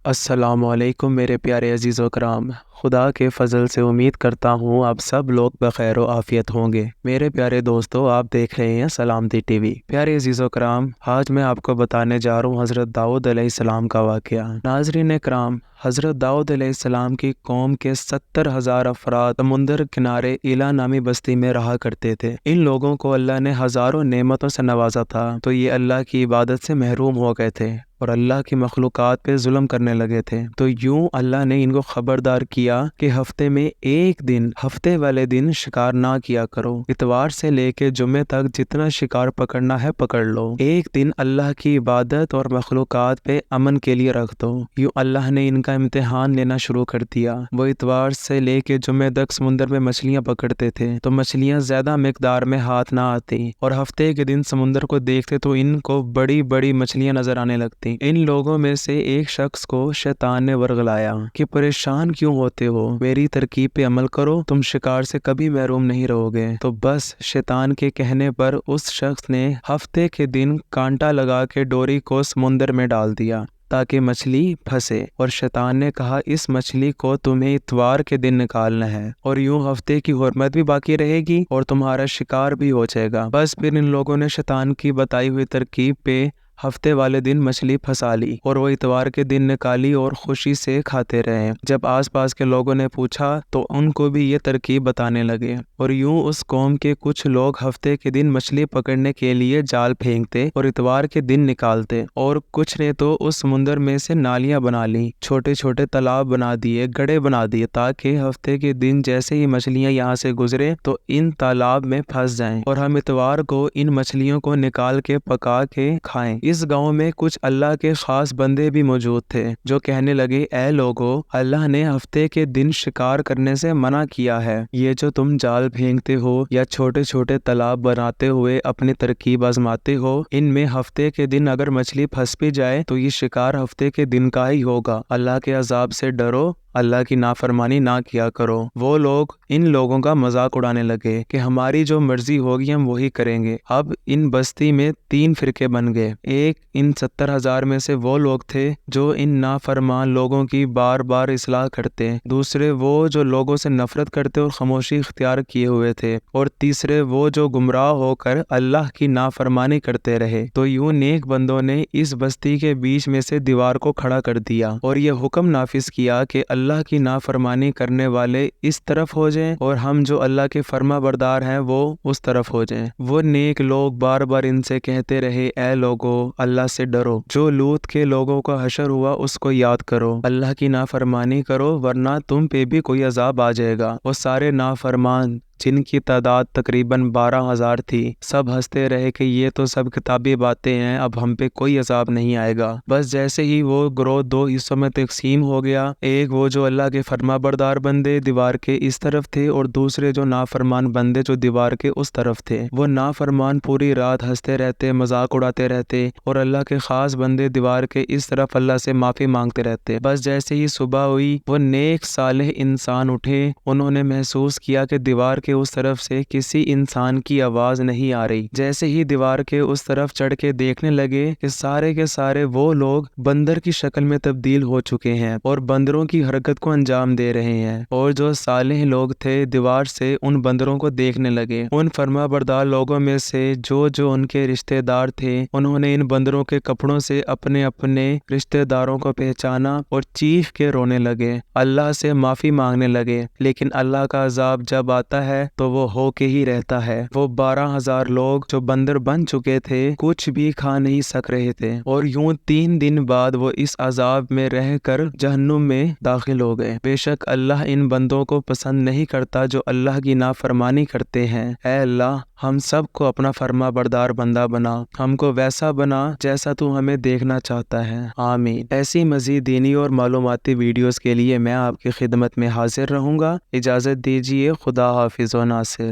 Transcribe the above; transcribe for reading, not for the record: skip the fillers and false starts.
السلام علیکم میرے پیارے عزیز و کرام، خدا کے فضل سے امید کرتا ہوں آپ سب لوگ بخیر و عافیت ہوں گے۔ میرے پیارے دوستو، آپ دیکھ رہے ہیں سلامتی ٹی وی۔ پیارے عزیز و کرام، آج میں آپ کو بتانے جا رہا ہوں حضرت داؤد علیہ السلام کا واقعہ۔ ناظرین کرام، حضرت داؤد علیہ السلام کی قوم کے 70,000 افراد سمندر کنارے ایلا نامی بستی میں رہا کرتے تھے۔ ان لوگوں کو اللہ نے ہزاروں نعمتوں سے نوازا تھا، تو یہ اللہ کی عبادت سے محروم ہو گئے تھے اور اللہ کی مخلوقات پہ ظلم کرنے لگے تھے۔ تو یوں اللہ نے ان کو خبردار کیا کہ ہفتے میں ایک دن، ہفتے والے دن شکار نہ کیا کرو۔ اتوار سے لے کے جمعے تک جتنا شکار پکڑنا ہے پکڑ لو، ایک دن اللہ کی عبادت اور مخلوقات پہ امن کے لیے رکھ دو۔ یوں اللہ نے ان کا امتحان لینا شروع کر دیا۔ وہ اتوار سے لے کے جمعے تک سمندر میں مچھلیاں پکڑتے تھے تو مچھلیاں زیادہ مقدار میں ہاتھ نہ آتی، اور ہفتے کے دن سمندر کو دیکھتے تو ان کو بڑی بڑی مچھلیاں نظر آنے لگتی۔ ان لوگوں میں سے ایک شخص کو شیطان نے ورغلایا کہ پریشان کیوں ہوتے ہو، میری ترکیب پہ عمل کرو، تم شکار سے کبھی محروم نہیں رہو گے۔ تو بس شیطان کے کہنے پر اس شخص نے ہفتے کے دن کانٹا لگا کے ڈوری کو سمندر میں ڈال دیا تاکہ مچھلی پھنسے، اور شیطان نے کہا اس مچھلی کو تمہیں اتوار کے دن نکالنا ہے، اور یوں ہفتے کی حرمت بھی باقی رہے گی اور تمہارا شکار بھی ہو جائے گا۔ بس پھر ان لوگوں نے شیطان کی بتائی ہوئی ترکیب پہ ہفتے والے دن مچھلی پھنسا لی اور وہ اتوار کے دن نکالی اور خوشی سے کھاتے رہے۔ جب آس پاس کے لوگوں نے پوچھا تو ان کو بھی یہ ترکیب بتانے لگے، اور یوں اس قوم کے کچھ لوگ ہفتے کے دن مچھلی پکڑنے کے لیے جال پھینکتے اور اتوار کے دن نکالتے، اور کچھ نے تو اس سمندر میں سے نالیاں بنا لی، چھوٹے چھوٹے تالاب بنا دیے، گڑھے بنا دیے تاکہ ہفتے کے دن جیسے ہی مچھلیاں یہاں سے گزرے تو ان تالاب میں پھنس جائیں اور ہم اتوار کو ان مچھلیوں کو نکال کے پکا کے کھائیں۔ اس گاؤں میں کچھ اللہ کے خاص بندے بھی موجود تھے جو کہنے لگے، اے لوگو، اللہ نے ہفتے کے دن شکار کرنے سے منع کیا ہے۔ یہ جو تم جال پھینکتے ہو یا چھوٹے چھوٹے تالاب بناتے ہوئے اپنی ترکیب آزماتے ہو، ان میں ہفتے کے دن اگر مچھلی پھنس بھی جائے تو یہ شکار ہفتے کے دن کا ہی ہوگا۔ اللہ کے عذاب سے ڈرو، اللہ کی نافرمانی نہ کیا کرو۔ وہ لوگ ان لوگوں کا مذاق اڑانے لگے کہ ہماری جو مرضی ہوگی ہم وہی کریں گے۔ اب ان بستی میں 3 فرقے بن گئے۔ ایک ان 70,000 میں سے وہ لوگ تھے جو ان نافرمان لوگوں کی بار بار اصلاح کرتے، دوسرے وہ جو لوگوں سے نفرت کرتے اور خاموشی اختیار کیے ہوئے تھے، اور تیسرے وہ جو گمراہ ہو کر اللہ کی نافرمانی کرتے رہے۔ تو یوں نیک بندوں نے اس بستی کے بیچ میں سے دیوار کو کھڑا کر دیا اور یہ حکم نافذ کیا کہ اللہ کی نافرمانی کرنے والے اس طرف ہو جائیں اور ہم جو اللہ کے فرما بردار ہیں وہ اس طرف ہو جائیں۔ وہ نیک لوگ بار بار ان سے کہتے رہے، اے لوگو، اللہ سے ڈرو، جو لوط کے لوگوں کا حشر ہوا اس کو یاد کرو، اللہ کی نافرمانی کرو ورنہ تم پہ بھی کوئی عذاب آ جائے گا۔ وہ سارے نافرمان جن کی تعداد تقریباً 12,000 تھی، سب ہنستے رہے کہ یہ تو سب کتابی باتیں ہیں، اب ہم پہ کوئی عذاب نہیں آئے گا۔ بس جیسے ہی وہ گروہ 2 حصوں میں تقسیم ہو گیا، ایک وہ جو اللہ کے فرما بردار بندے دیوار کے اس طرف تھے اور دوسرے جو نافرمان بندے جو دیوار کے اس طرف تھے۔ وہ نافرمان پوری رات ہنستے رہتے، مذاق اڑاتے رہتے، اور اللہ کے خاص بندے دیوار کے اس طرف اللہ سے معافی مانگتے رہتے۔ بس جیسے ہی صبح ہوئی، وہ نیک صالح انسان اٹھے، انہوں نے محسوس کیا کہ دیوار کے اس طرف سے کسی انسان کی آواز نہیں آ رہی۔ جیسے ہی دیوار کے اس طرف چڑھ کے دیکھنے لگے کہ سارے کے سارے وہ لوگ بندر کی شکل میں تبدیل ہو چکے ہیں اور بندروں کی حرکت کو انجام دے رہے ہیں، اور جو صالح لوگ تھے دیوار سے ان بندروں کو دیکھنے لگے۔ ان فرما بردار لوگوں میں سے جو ان کے رشتہ دار تھے، انہوں نے ان بندروں کے کپڑوں سے اپنے اپنے رشتہ داروں کو پہچانا اور چیخ کے رونے لگے، اللہ سے معافی مانگنے لگے۔ لیکن اللہ کا عذاب جب آتا ہے تو وہ ہو کے ہی رہتا ہے۔ وہ 12,000 لوگ جو بندر بن چکے تھے کچھ بھی کھا نہیں سک رہے تھے، اور یوں 3 دن بعد وہ اس عذاب میں رہ کر جہنم میں داخل ہو گئے۔ بے شک اللہ ان بندوں کو پسند نہیں کرتا جو اللہ کی نافرمانی کرتے ہیں۔ اے اللہ، ہم سب کو اپنا فرما بردار بندہ بنا، ہم کو ویسا بنا جیسا تو ہمیں دیکھنا چاہتا ہے، آمین۔ ایسی مزید دینی اور معلوماتی ویڈیوز کے لیے میں آپ کی خدمت میں حاضر رہوں گا۔ اجازت دیجیے، خدا حافظ و ناصر۔